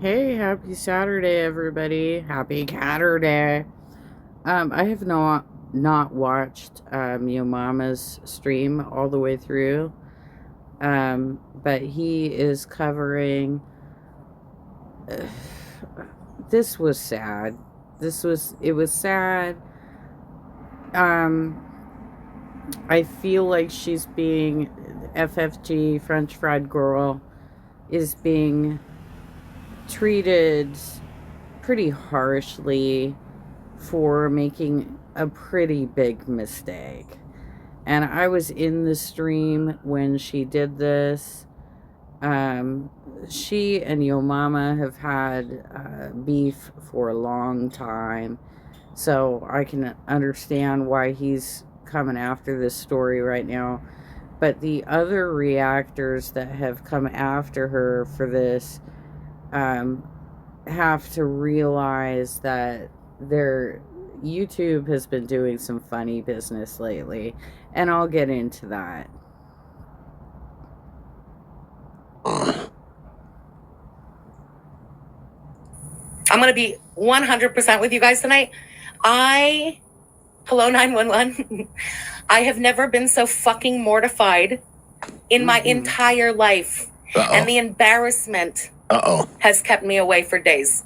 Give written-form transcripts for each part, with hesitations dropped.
Hey, happy Saturday, everybody. Happy Saturday. I have not watched Yomama's stream all the way through. But he is covering this was sad. It was sad. Um I feel like she's being FFG French fried girl is being treated pretty harshly for making a pretty big mistake. And I was in the stream when she did this. She and Yomama have had beef for a long time. So I can understand why he's coming after this story right now. But the other reactors that have come after her for this have to realize that their YouTube has been doing some funny business lately, and I'll get into that. I'm going to be 100% with you guys tonight. Hello 911. I have never been so fucking mortified in my entire life. And the embarrassment has kept me away for days.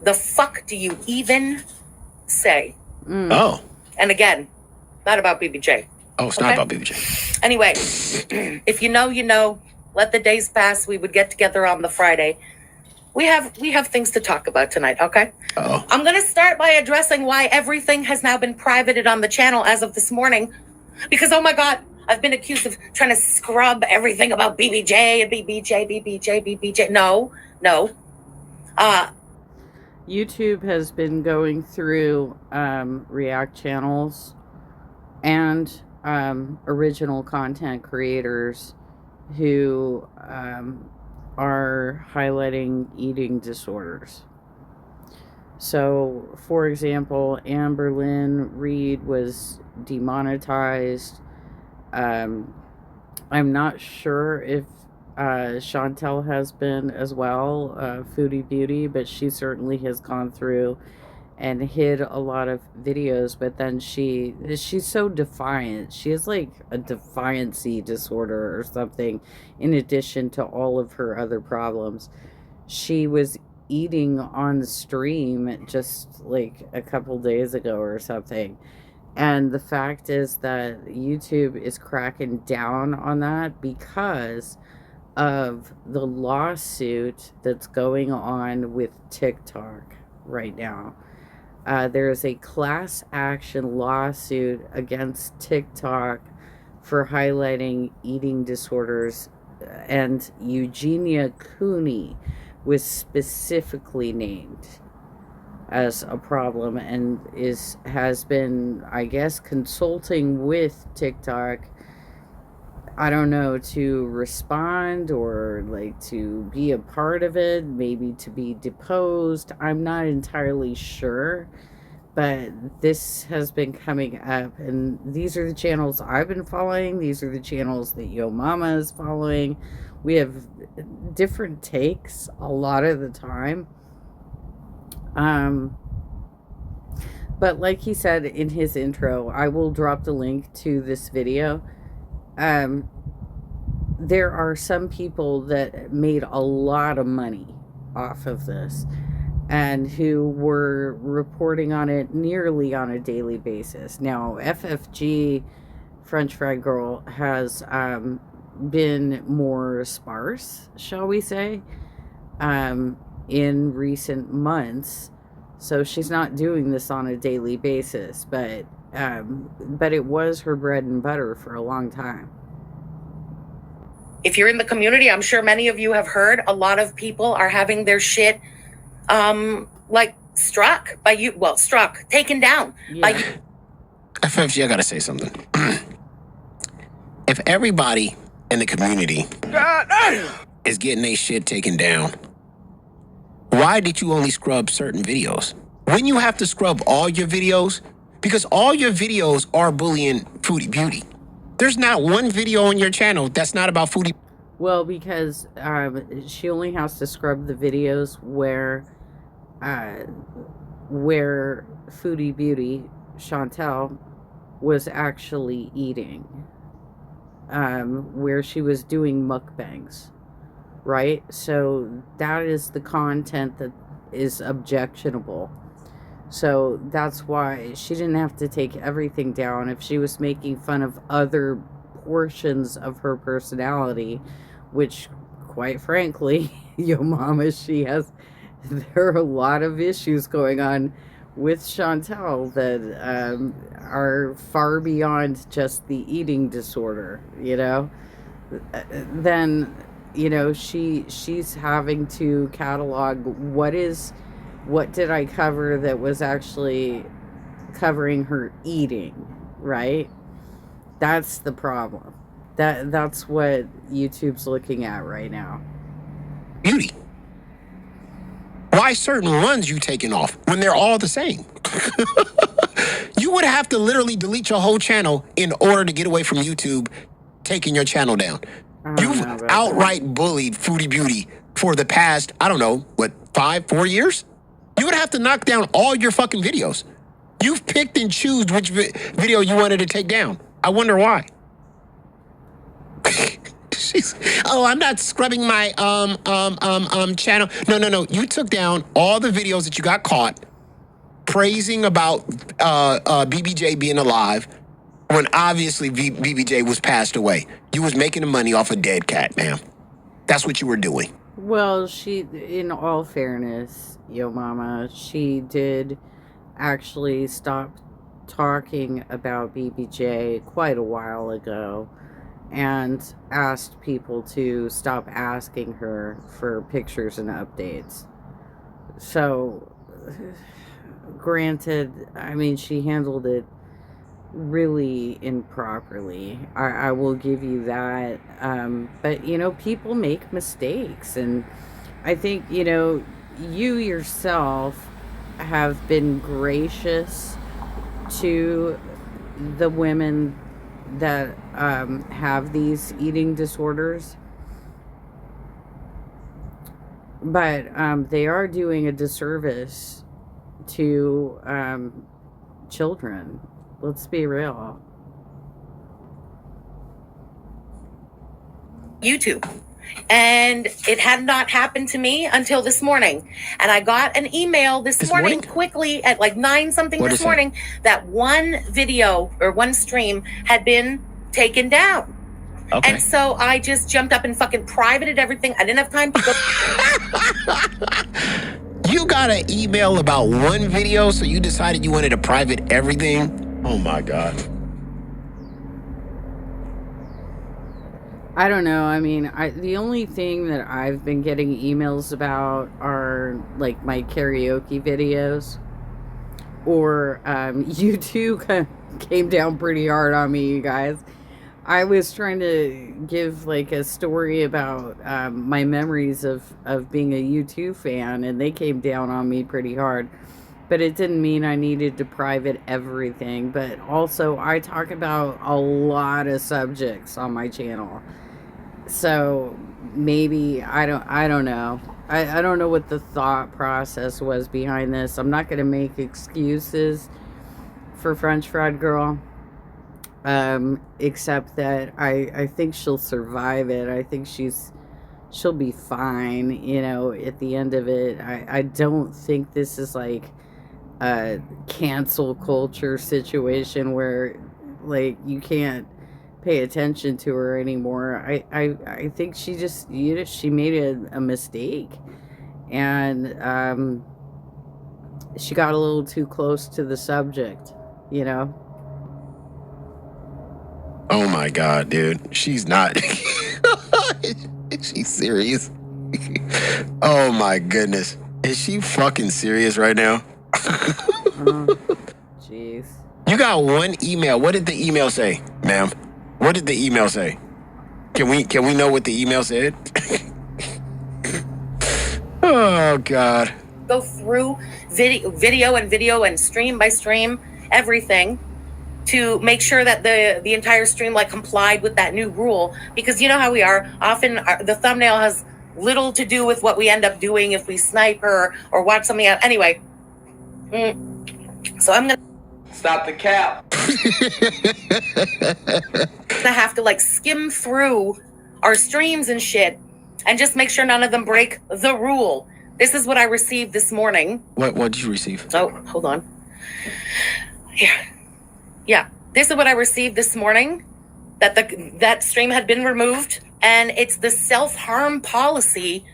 The fuck do you even say? Oh. And again, not about BBJ. Oh, it's not about BBJ. Anyway, if you know, you know. Let the days pass. We would get together on the Friday. We have things to talk about tonight, okay? Uh-oh. I'm going to start by addressing why everything has now been privated on the channel as of this morning. Because, oh my God, I've been accused of trying to scrub everything about BBJ and BBJ. No. YouTube has been going through React channels and original content creators who are highlighting eating disorders. So, for example, Amberlynn Reed was demonetized. I'm not sure if Chantel has been as well, Foodie Beauty, but she certainly has gone through and hid a lot of videos. But then she's so defiant. She has like a defiancy disorder or something, in addition to all of her other problems. She was eating on stream just like a couple days ago or something. And the fact is that YouTube is cracking down on that because of the lawsuit that's going on with TikTok right now. There is a class action lawsuit against TikTok for highlighting eating disorders, and Eugenia Cooney was specifically named as a problem and has been, I guess, consulting with TikTok, I don't know, to respond or like to be a part of it, maybe to be deposed. I'm not entirely sure, but this has been coming up, and these are the channels I've been following. These are the channels that Yomama is following. We have different takes a lot of the time. But like he said in his intro, I will drop the link to this video. There are some people that made a lot of money off of this and who were reporting on it nearly on a daily basis. Now, FFG, French Fried Girl, has been more sparse, shall we say, in recent months. So she's not doing this on a daily basis, but it was her bread and butter for a long time. If you're in the community, I'm sure many of you have heard a lot of people are having their shit taken down. Yeah. FFG, I gotta say something. If everybody in the community is getting their shit taken down, why did you only scrub certain videos? When you have to scrub all your videos, because all your videos are bullying Foodie Beauty. There's not one video on your channel that's not about Foodie. Well, because she only has to scrub the videos uh, where Foodie Beauty Chantel was actually eating, where she was doing mukbangs, right? So that is the content that is objectionable. So that's why she didn't have to take everything down. If she was making fun of other portions of her personality, which, quite frankly, Yomama, she has, there are a lot of issues going on with Chantel that are far beyond just the eating disorder, you know? Then, you know, she's having to catalog what did I cover that was actually covering her eating, right? That's the problem. That's what YouTube's looking at right now. Beauty. Why certain ones you taking off when they're all the same? You would have to literally delete your whole channel in order to get away from YouTube taking your channel down. You've outright bullied Foodie Beauty for the past, I don't know, what, 4 years? You would have to knock down all your fucking videos. You've picked and choose which video you wanted to take down. I wonder why. I'm not scrubbing my channel. No. You took down all the videos that you got caught praising about BBJ being alive when obviously BBJ was passed away. You was making the money off a dead cat, ma'am. That's what you were doing. Well, she, in all fairness, Yomama, she did actually stop talking about BBJ quite a while ago and asked people to stop asking her for pictures and updates. So, granted, I mean, she handled it really improperly. I will give you that. But, you know, people make mistakes. And I think, you know, you yourself have been gracious to the women that have these eating disorders. But they are doing a disservice to children. Let's be real. YouTube. And it had not happened to me until this morning. And I got an email this morning quickly at like 9 something this morning that one video or one stream had been taken down. Okay. And so I just jumped up and fucking privated everything. I didn't have time to go. You got an email about one video, so you decided you wanted to private everything? Oh my God. I don't know. I mean, the only thing that I've been getting emails about are like my karaoke videos. Or you two came down pretty hard on me, you guys. I was trying to give like a story about my memories of being a U2 fan, and they came down on me pretty hard. But it didn't mean I needed to private everything. But also, I talk about a lot of subjects on my channel. So maybe I don't know. I don't know what the thought process was behind this. I'm not going to make excuses for French Fried Girl. Except that I think she'll survive it. I think she'll be fine, you know, at the end of it. I don't think this is like a cancel culture situation where like you can't pay attention to her anymore. I think she just, you know, she made a mistake, and she got a little too close to the subject, you know. Oh my God, dude. She's not. Is she serious? Oh my goodness. Is she fucking serious right now? Jeez. You got one email. What did the email say, ma'am? What did the email say? Can we know what the email said? Oh God. Go through video and stream by stream, everything. to make sure that the entire stream like complied with that new rule, because you know how we are. Often the thumbnail has little to do with what we end up doing if we snipe or watch something out. Anyway, so I'm gonna stop the cap. I have to like skim through our streams and shit and just make sure none of them break the rule. This is what I received this morning. What did you receive? Oh, hold on. Yeah. This is what I received this morning, that that stream had been removed, and it's the self-harm policy.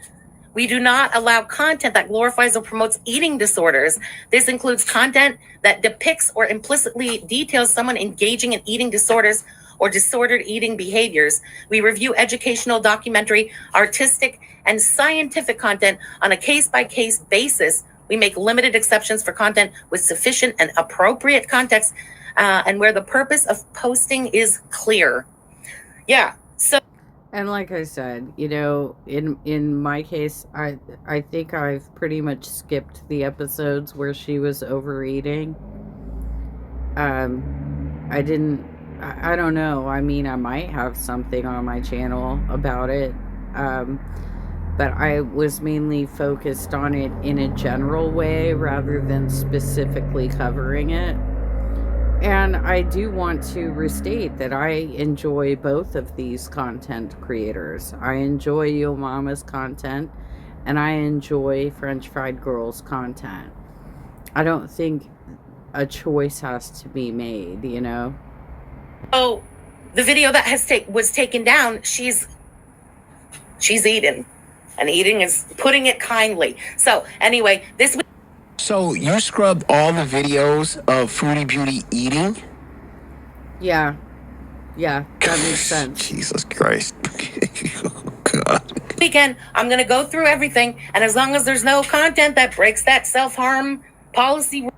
We do not allow content that glorifies or promotes eating disorders. This includes content that depicts or implicitly details someone engaging in eating disorders or disordered eating behaviors. We review educational, documentary, artistic, and scientific content on a case-by-case basis. We make limited exceptions for content with sufficient and appropriate context, and where the purpose of posting is clear. Yeah, so. And like I said, you know, in my case, I think I've pretty much skipped the episodes where she was overeating. I don't know. I mean, I might have something on my channel about it. But I was mainly focused on it in a general way rather than specifically covering it. And I do want to restate that I enjoy both of these content creators. I enjoy Yomama's content, and I enjoy French Fried Girl's content. I don't think a choice has to be made, you know? Oh, the video that was taken down, she's eating. And eating is putting it kindly. So anyway, this week. So you scrubbed all the videos of Fruity Beauty eating? Yeah, that makes sense. Jesus Christ. Oh, God. Weekend, I'm going to go through everything. And as long as there's no content that breaks that self-harm policy.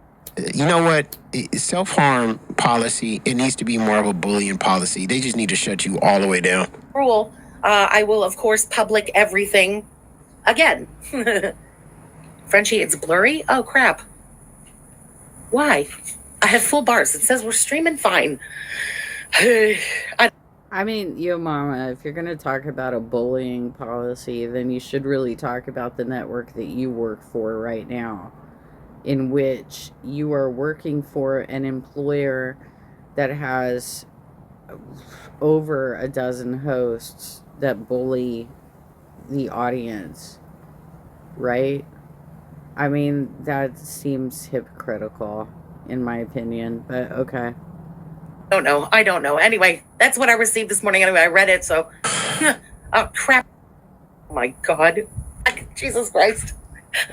You know what? Self-harm policy, it needs to be more of a bullying policy. They just need to shut you all the way down. Rule. I will, of course, public everything again. Frenchie, it's blurry? Oh, crap. Why? I have full bars. It says we're streaming fine. I mean, Yomama, if you're going to talk about a bullying policy, then you should really talk about the network that you work for right now, in which you are working for an employer that has over a dozen hosts that bully the audience, right? I mean, that seems hypocritical, in my opinion, but okay. I don't know. Anyway, that's what I received this morning. Anyway, I read it, so. Oh, crap. Oh, my God. Jesus Christ.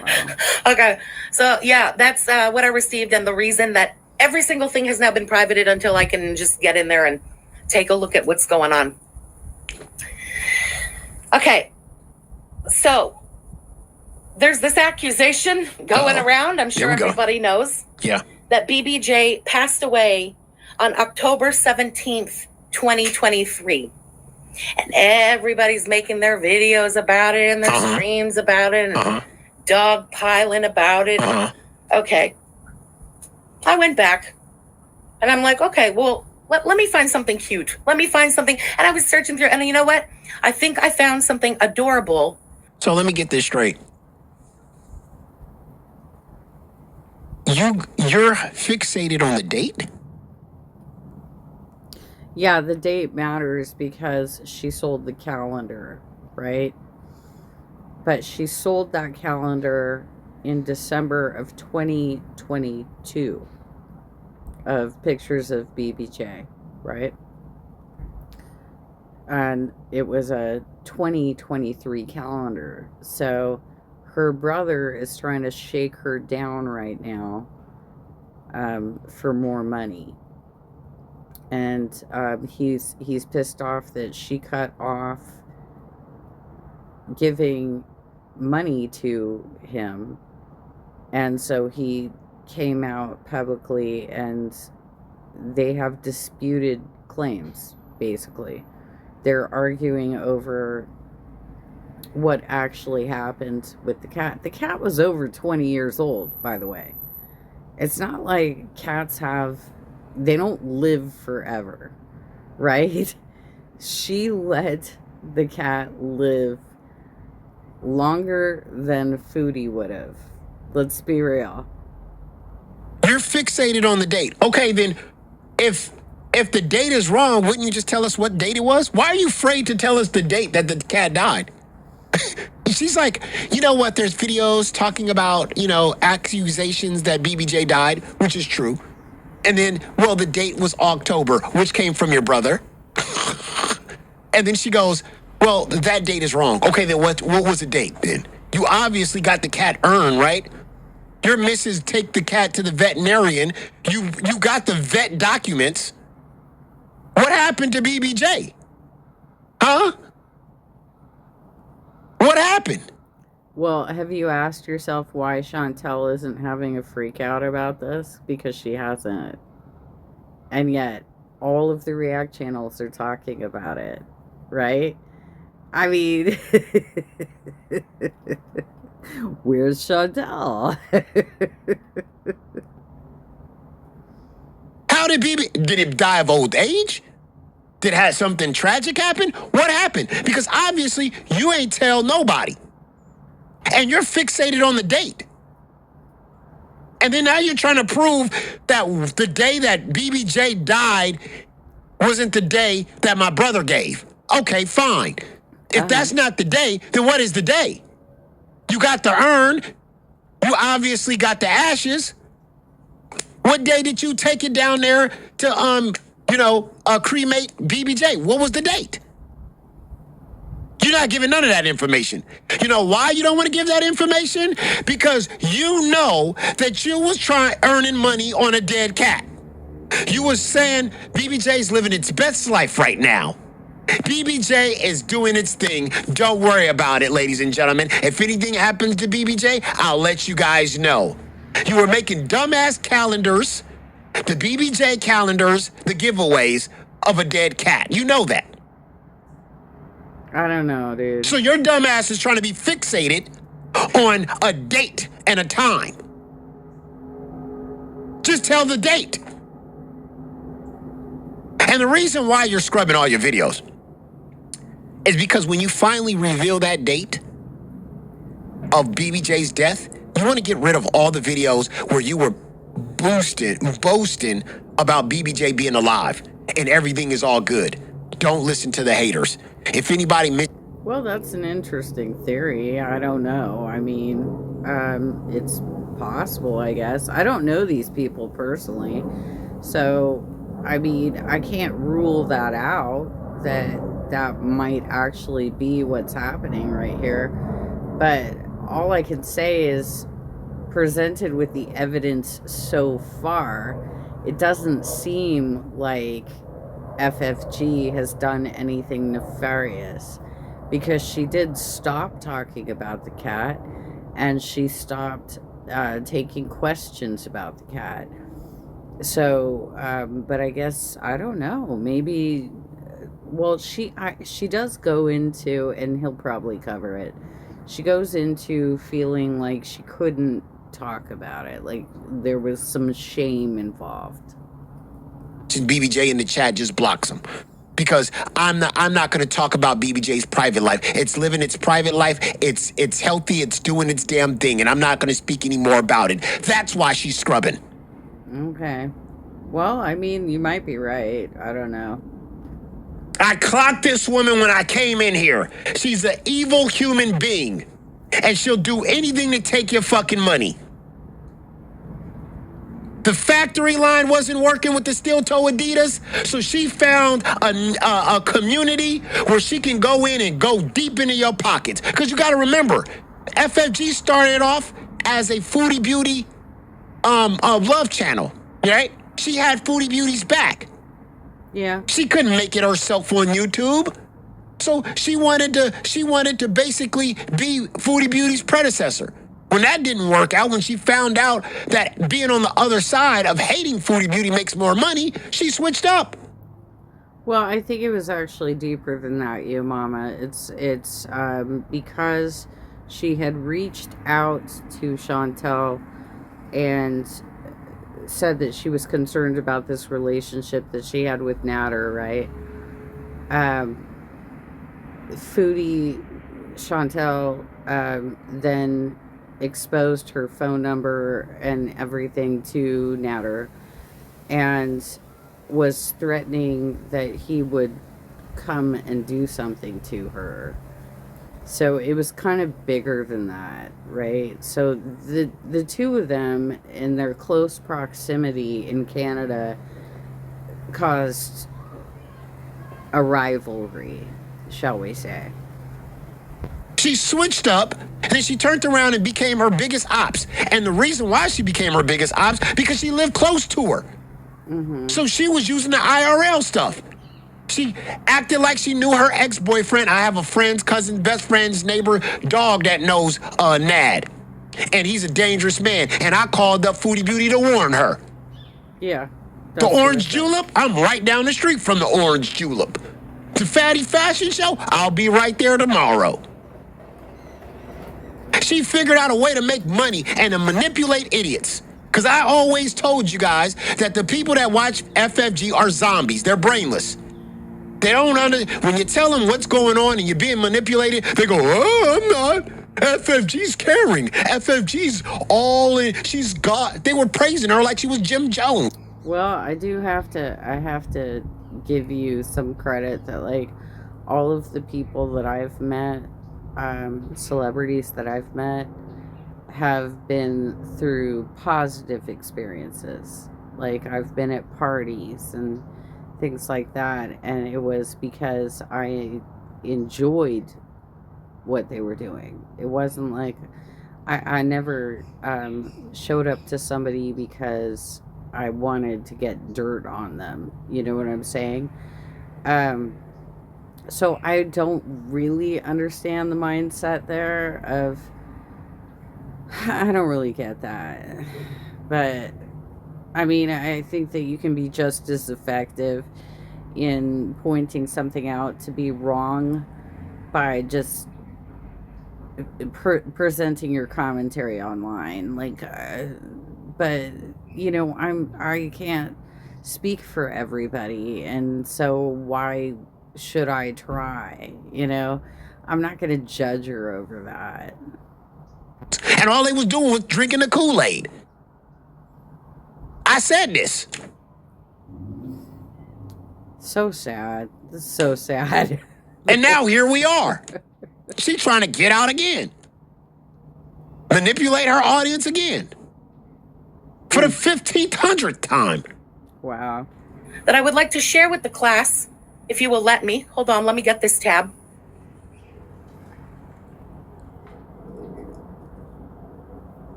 Wow. Okay, so yeah, that's what I received, and the reason that every single thing has now been privated until I can just get in there and take a look at what's going on. Okay, so there's this accusation going around, I'm sure everybody knows. Yeah. That BBJ passed away on October 17th, 2023. And everybody's making their videos about it and their streams about it and dog piling about it. Okay. I went back and I'm like, okay, well, let me find something cute. Let me find something. And I was searching through, and you know what? I think I found something adorable. So let me get this straight. You're fixated on the date? Yeah, the date matters because she sold the calendar, right? But she sold that calendar in December of 2022 of pictures of BBJ, right? And it was a 2023 calendar. So her brother is trying to shake her down right now for more money. And he's pissed off that she cut off giving money to him, and so he came out publicly, and they have disputed claims. Basically, they're arguing over what actually happened with the cat. The cat was over 20 years old, by the way. It's not like cats have they don't live forever, right? She let the cat live longer than Foodie would have. Let's be real. You're fixated on the date. Okay, then if the date is wrong, wouldn't you just tell us what date it was? Why are you afraid to tell us the date that the cat died? She's like, you know what? There's videos talking about, accusations that BBJ died, which is true. And then, well, the date was October, which came from your brother. And then she goes, well, that date is wrong. Okay, then what was the date then? You obviously got the cat urn, right? Your missus take the cat to the veterinarian. You got the vet documents. What happened to BBJ? Huh? What happened? Well, have you asked yourself why Chantel isn't having a freak out about this? Because she hasn't. And yet, all of the React channels are talking about it, right? I mean, where's Chantel? How did did he die of old age? Did have something tragic happen? What happened? Because obviously you ain't tell nobody. And you're fixated on the date. And then now you're trying to prove that the day that BBJ died wasn't the day that my brother gave. Okay, fine. If that's not the day, then what is the day? You got the urn. You obviously got the ashes. What day did you take it down there to, cremate BBJ? What was the date? You're not giving none of that information. You know why you don't want to give that information? Because you know that you was earning money on a dead cat. You was saying BBJ's living its best life right now. BBJ is doing its thing. Don't worry about it, ladies and gentlemen. If anything happens to BBJ, I'll let you guys know. You were making dumbass calendars, the BBJ calendars, the giveaways of a dead cat. You know that. I don't know, dude. So your dumbass is trying to be fixated on a date and a time. Just tell the date. And the reason why you're scrubbing all your videos is because when you finally reveal that date of BBJ's death, you want to get rid of all the videos where you were boasting about BBJ being alive and everything is all good. Don't listen to the haters. If anybody... Well, that's an interesting theory. I don't know. I mean, it's possible, I guess. I don't know these people personally. So, I mean, I can't rule that out, that might actually be what's happening right here. But all I can say is, presented with the evidence so far, it doesn't seem like FFG has done anything nefarious, because she did stop talking about the cat and she stopped taking questions about the cat. So, but I guess, I don't know, maybe, well, she does go into, and he'll probably cover it, she goes into feeling like she couldn't talk about it, like there was some shame involved. BBJ in the chat just blocks him because I'm not going to talk about BBJ's private life. It's living its private life. It's healthy. It's doing its damn thing, and I'm not going to speak any more about it. That's why she's scrubbing. Okay. Well, I mean, you might be right. I don't know. I clocked this woman when I came in here. She's an evil human being, and she'll do anything to take your fucking money. The factory line wasn't working with the steel-toe Adidas, so she found a community where she can go in and go deep into your pockets. Because you got to remember, FFG started off as a Foodie Beauty love channel, right? She had Foodie Beauty's back. Yeah. She couldn't make it herself on YouTube. So she wanted to basically be Foodie Beauty's predecessor. When that didn't work out, when she found out that being on the other side of hating Foodie Beauty makes more money, she switched up. Well, I think it was actually deeper than that, Yomama. It's because she had reached out to Chantel and said that she was concerned about this relationship that she had with Natter, right? Foodie Chantel then exposed her phone number and everything to Natter and was threatening that he would come and do something to her. So it was kind of bigger than that, right? So the two of them in their close proximity in Canada caused a rivalry, shall we say. She switched up, and then she turned around and became her biggest ops. And the reason why she became her biggest ops, because she lived close to her. Mm-hmm. So she was using the IRL stuff. She acted like she knew her ex-boyfriend. I have a friend's cousin, best friend's neighbor dog that knows Nad. And he's a dangerous man. And I called up Foodie Beauty to warn her. Yeah. The Orange Julep, I'm right down the street from the Orange Julep. The Fatty Fashion Show, I'll be right there tomorrow. She figured out a way to make money and to manipulate idiots. Because I always told you guys that the people that watch FFG are zombies. They're brainless. They don't when you tell them what's going on and you're being manipulated, they go, oh, I'm not. FFG's caring. FFG's all in. She's God. They were praising her like she was Jim Jones. Well, I have to give you some credit that, like, all of the people that I've met, celebrities that I've met, have been through positive experiences. Like, I've been at parties and things like that, and it was because I enjoyed what they were doing. It wasn't like I never showed up to somebody because I wanted to get dirt on them. You know what I'm saying? So I don't really understand the mindset there of, I don't really get that. But I mean, I think that you can be just as effective in pointing something out to be wrong by just presenting your commentary online. Like, but you know, I can't speak for everybody, and so why should I try? You know, I'm not going to judge her over that. And all they was doing was drinking the Kool-Aid. I said this. So sad. So sad. And now here we are. She's trying to get out again. Manipulate her audience again. For the 1500th time. Wow. That I would like to share with the class, if you will let me. Hold on, let me get this tab.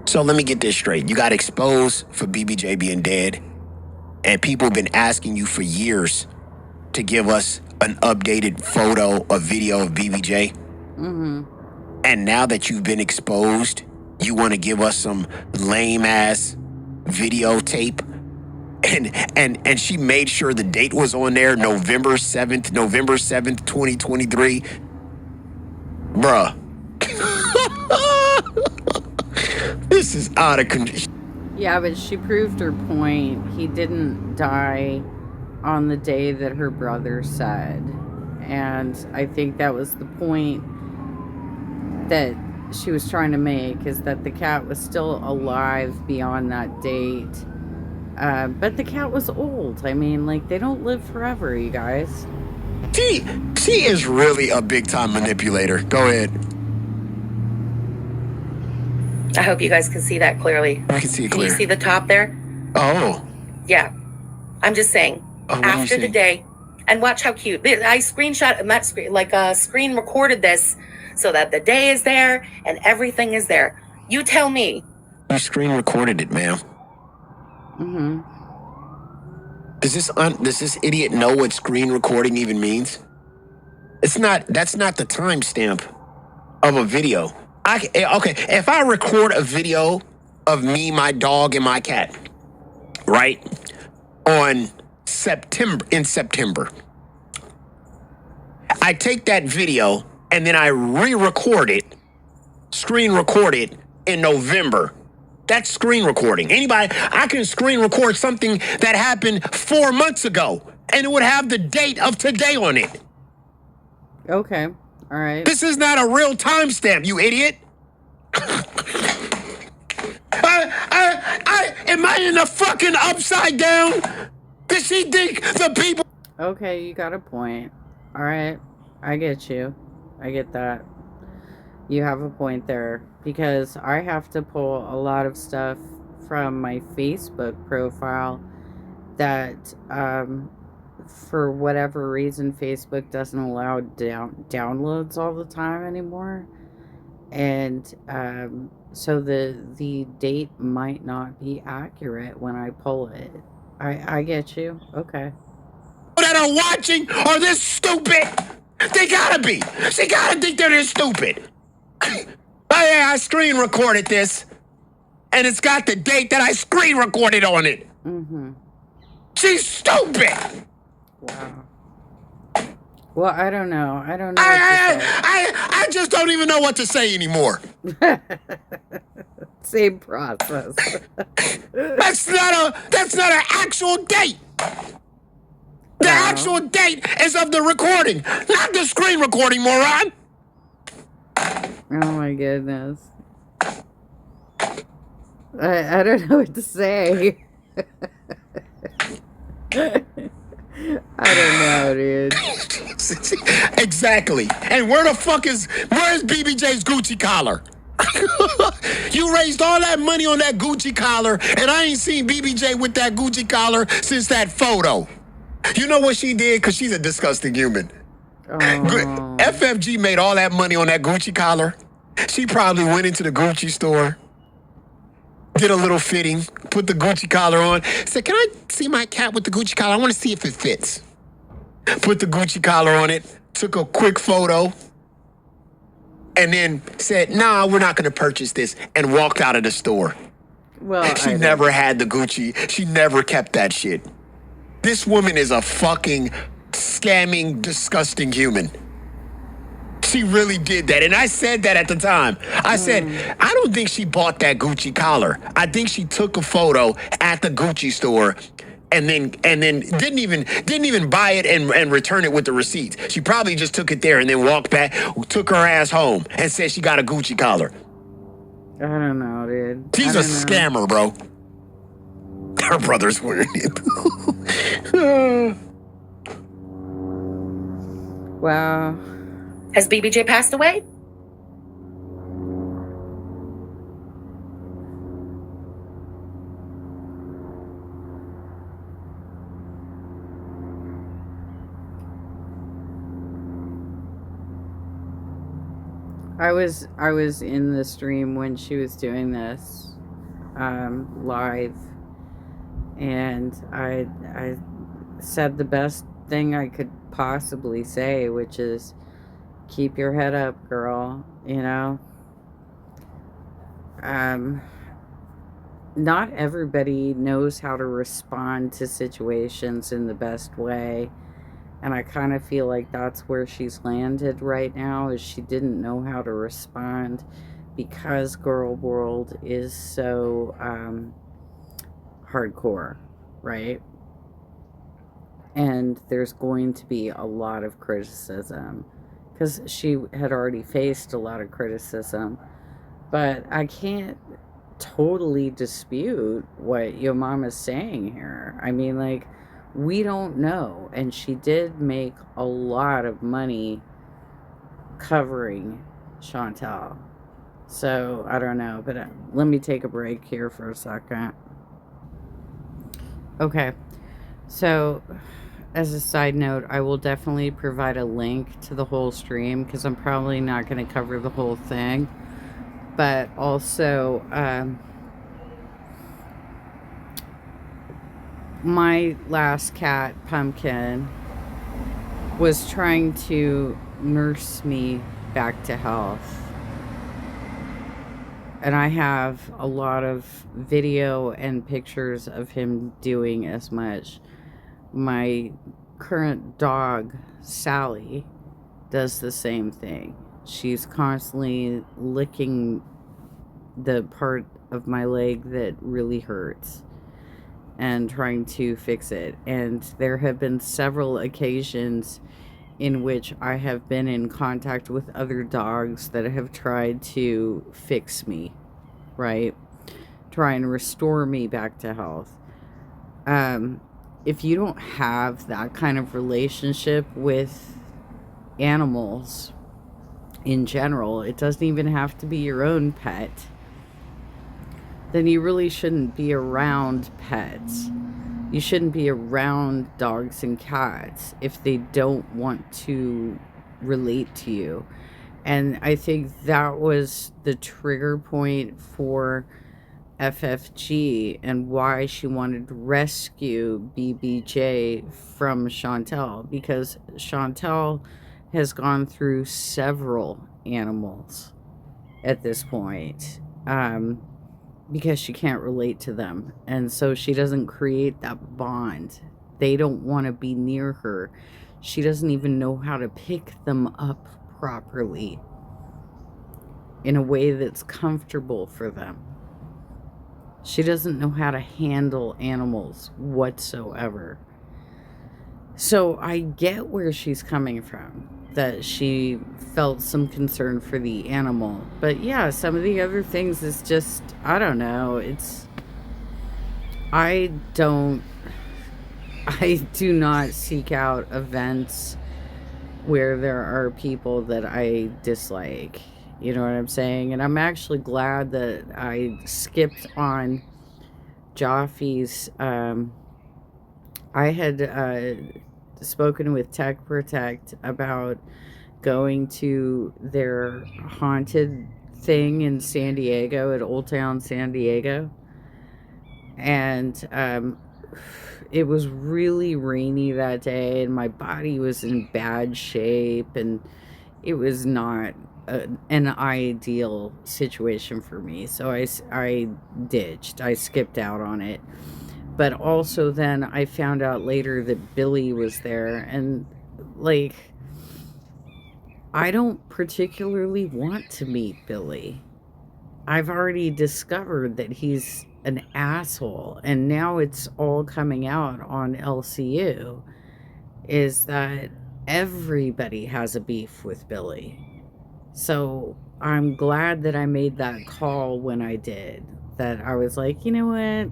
So let me get this straight. You got exposed for BBJ being dead, and people have been asking you for years to give us an updated photo or video of BBJ. Mm-hmm. And now that you've been exposed, you want to give us some lame-ass videotape? And she made sure the date was on there, November 7th, 2023. Bruh. This is out of control. Yeah, but she proved her point. He didn't die on the day that her brother said. And I think that was the point that she was trying to make, is that the cat was still alive beyond that date. But the cat was old. I mean, like, they don't live forever, you guys. She is really a big-time manipulator. Go ahead. I hope you guys can see that clearly. I can see it clear. Can you see the top there? Oh. Yeah. I'm just saying, after the day, and watch how cute. I screenshot, not screen, like screen recorded this so that the day is there and everything is there. You tell me. You screen recorded it, ma'am. Mm-hmm. Does this idiot know what screen recording even means? That's not the timestamp of a video. Okay, if I record a video of me, my dog, and my cat, right, in September, I take that video and then I re-record it, screen record it in November. That's screen recording. I can screen record something that happened 4 months ago, and it would have the date of today on it. Okay. All right. This is not a real timestamp, you idiot. Am I in the fucking upside down? Does she think the people... Okay, you got a point. All right. I get you. I get that. You have a point there. Because I have to pull a lot of stuff from my Facebook profile that, for whatever reason, Facebook doesn't allow downloads all the time anymore. And so the date might not be accurate when I pull it. I get you. Okay. That are watching are this stupid. They gotta be. She gotta think they're this stupid. I screen recorded this, and it's got the date that I screen recorded on it. Mm-hmm. She's stupid. Wow. Well, I don't know. I don't know. I just don't even know what to say anymore. Same process. That's not an actual date. The actual date is of the recording, not the screen recording, moron. Oh my goodness. I don't know what to say. I don't know, dude. Exactly. And where's BBJ's Gucci collar? You raised all that money on that Gucci collar, and I ain't seen BBJ with that Gucci collar since that photo. You know what she did? Because she's a disgusting human. Oh. FFG made all that money on that Gucci collar. She probably went into the Gucci store, did a little fitting, put the Gucci collar on, said, "Can I see my cat with the Gucci collar? I want to see if it fits." Put the Gucci collar on it, took a quick photo, and then said, "Nah, we're not going to purchase this," and walked out of the store. Well, she never had the Gucci. She never kept that shit. This woman is a fucking scamming, disgusting human. She really did that. And I said that at the time. I said, I don't think she bought that Gucci collar. I think she took a photo at the Gucci store and then didn't even buy it and return it with the receipts. She probably just took it there and then walked back, took her ass home and said she got a Gucci collar. I don't know, dude. She's a scammer, bro. Her brother's wearing it. Wow. Has BBJ passed away? I was in the stream when she was doing this live, and I said the best thing I could possibly say, which is keep your head up, girl. You know, not everybody knows how to respond to situations in the best way. And I kind of feel like that's where she's landed right now, is she didn't know how to respond because Girl World is so hardcore, right? And there's going to be a lot of criticism because she had already faced a lot of criticism. But I can't totally dispute what Yomama's saying here. I mean, like, we don't know. And she did make a lot of money covering Chantel. So, I don't know. But let me take a break here for a second. Okay. So, as a side note, I will definitely provide a link to the whole stream because I'm probably not going to cover the whole thing. But also, my last cat, Pumpkin, was trying to nurse me back to health. And I have a lot of video and pictures of him doing as much. My current dog, Sally, does the same thing. She's constantly licking the part of my leg that really hurts and trying to fix it. And there have been several occasions in which I have been in contact with other dogs that have tried to fix me, right? Try and restore me back to health. If you don't have that kind of relationship with animals in general, it doesn't even have to be your own pet, then you really shouldn't be around pets. You shouldn't be around dogs and cats if they don't want to relate to you. And I think that was the trigger point for FFG and why she wanted to rescue BBJ from Chantel, because Chantel has gone through several animals at this point, because she can't relate to them, and so she doesn't create that bond. They don't want to be near her. She doesn't even know how to pick them up properly in a way that's comfortable for them. She doesn't know how to handle animals whatsoever. So I get where she's coming from, that she felt some concern for the animal. But yeah, some of the other things is just, I don't know. I do not seek out events where there are people that I dislike. You know what I'm saying? And I'm actually glad that I skipped on Joffy's. I had spoken with Tech Protect about going to their haunted thing in San Diego, at Old Town San Diego. And it was really rainy that day, and my body was in bad shape, and it was not an ideal situation for me. So I ditched. I skipped out on it. But also then I found out later that Billy was there, and like, I don't particularly want to meet Billy. I've already discovered that he's an asshole, and now it's all coming out on LCU, is that everybody has a beef with Billy. So I'm glad that I made that call when I did. That I was like, you know what?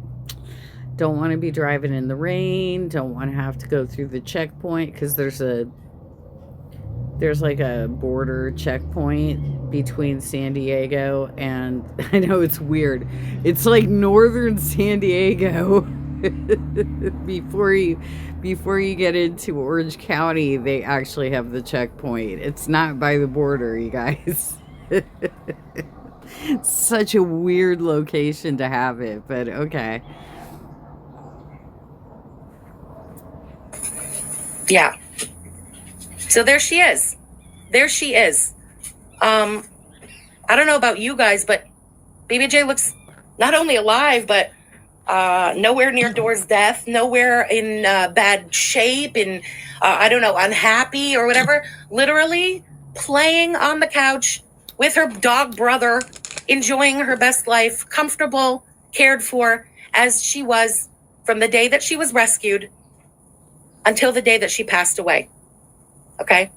Don't want to be driving in the rain. Don't want to have to go through the checkpoint, because there's like a border checkpoint between San Diego and, I know it's weird, it's like northern San Diego. before you get into Orange County, they actually have the checkpoint. It's not by the border, you guys. Such a weird location to have it, but okay. Yeah. So there she is. There she is. I don't know about you guys, but BBJ looks not only alive, but nowhere near Door's death, nowhere in bad shape, and I don't know, unhappy or whatever. Literally playing on the couch with her dog brother, enjoying her best life, comfortable, cared for, as she was from the day that she was rescued until the day that she passed away. Okay?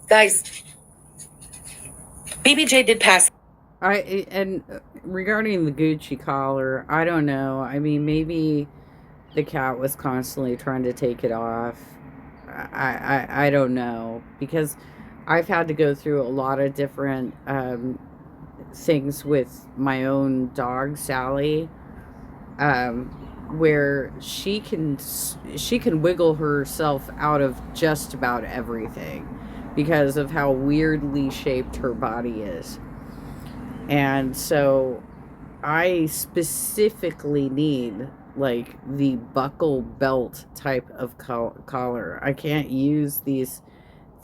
Guys, BBJ did pass. And regarding the Gucci collar, I don't know. I mean, maybe the cat was constantly trying to take it off. I don't know, because I've had to go through a lot of different things with my own dog, Sally, where she can wiggle herself out of just about everything because of how weirdly shaped her body is. And so I specifically need like the buckle belt type of collar. I can't use these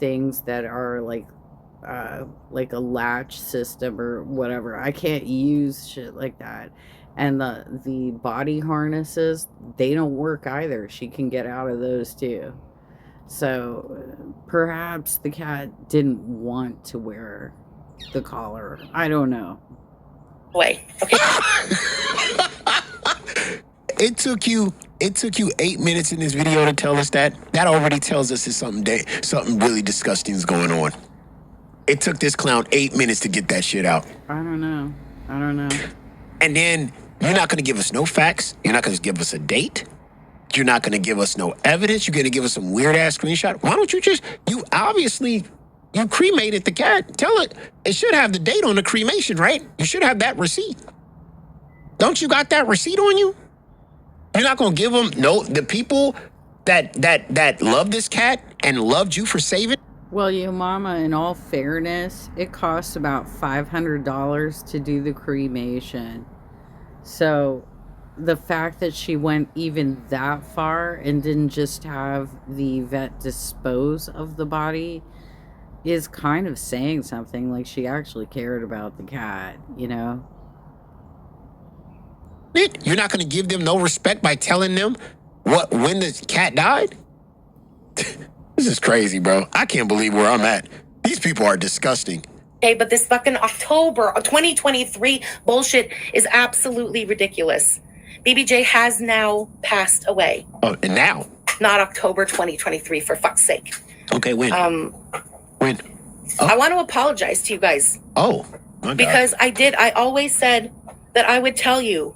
things that are like a latch system or whatever. I can't use shit like that. And the body harnesses, they don't work either. She can get out of those too. So perhaps the cat didn't want to wear the collar. I don't know. Way. Okay. It took you 8 minutes in this video to tell us that. That already tells us that something really disgusting is going on. It took this clown 8 minutes to get that shit out. I don't know. And then you're not going to give us no facts. You're not going to give us a date. You're not going to give us no evidence. You're going to give us some weird ass screenshot. Why don't you you cremated the cat. Tell it should have the date on the cremation, right? You should have that receipt. Don't you got that receipt on you? You're not going to give them the people that love this cat and loved you for saving. Well, Yomama, in all fairness, it costs about $500 to do the cremation. So the fact that she went even that far and didn't just have the vet dispose of the body is kind of saying something. Like, she actually cared about the cat, you know? You're not going to give them no respect by telling them when the cat died? This is crazy, bro. I can't believe where I'm at. These people are disgusting. Okay, but this fucking October 2023 bullshit is absolutely ridiculous. BBJ has now passed away. Oh, and now? Not October 2023, for fuck's sake. Okay, when? When? Oh. I want to apologize to you guys. Oh, my God. Because I always said that I would tell you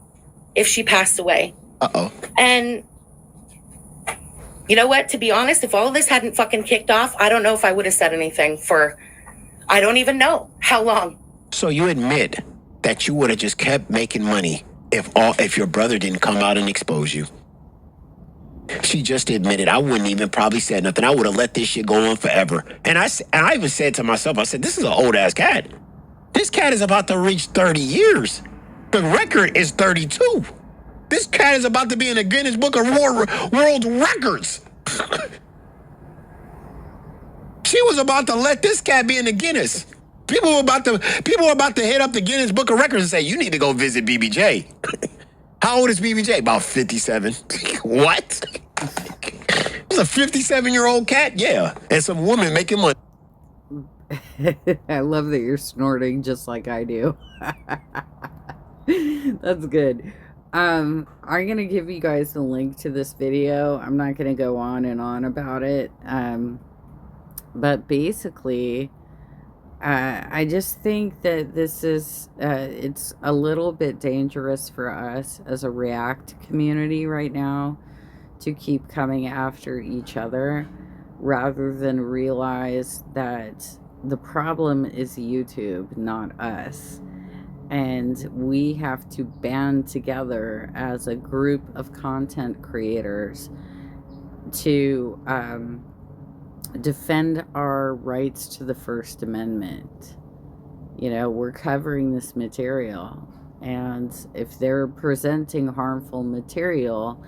if she passed away. Uh-oh. And you know what? To be honest, if all of this hadn't fucking kicked off, I don't know if I would have said anything for, I don't even know how long. So you admit that you would have just kept making money if your brother didn't come out and expose you? She just admitted. I wouldn't even probably said nothing. I would have let this shit go on forever. And I even said to myself, I said, this is an old ass cat. This cat is about to reach 30 years. The record is 32. This cat is about to be in the Guinness Book of World Records. She was about to let this cat be in the Guinness. People were about to hit up the Guinness Book of Records and say, you need to go visit BBJ. How old is BBJ? About 57. What? It's a 57-year-old cat? Yeah. And some woman making money. I love that you're snorting just like I do. That's good. I'm going to give you guys the link to this video. I'm not going to go on and on about it. But basically, I just think that this is, it's a little bit dangerous for us as a React community right now to keep coming after each other rather than realize that the problem is YouTube, not us. And we have to band together as a group of content creators to defend our rights to the First Amendment. You know, we're covering this material, and if they're presenting harmful material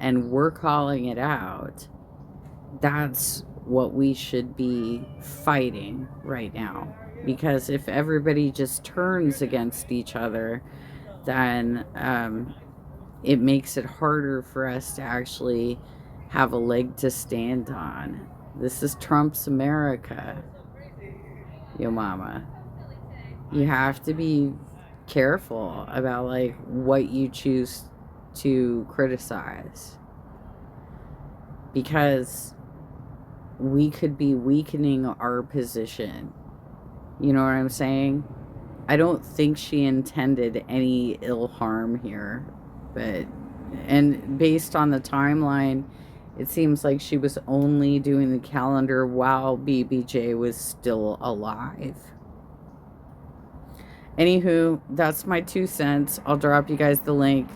and we're calling it out, that's what we should be fighting right now. Because if everybody just turns against each other, then it makes it harder for us to actually have a leg to stand on. This is Trump's America, Yomama. You have to be careful about like what you choose to criticize, because we could be weakening our position. You know what I'm saying? I don't think she intended any ill harm here, and based on the timeline, it seems like she was only doing the calendar while BBJ was still alive. Anywho, that's my 2 cents. I'll drop you guys the link.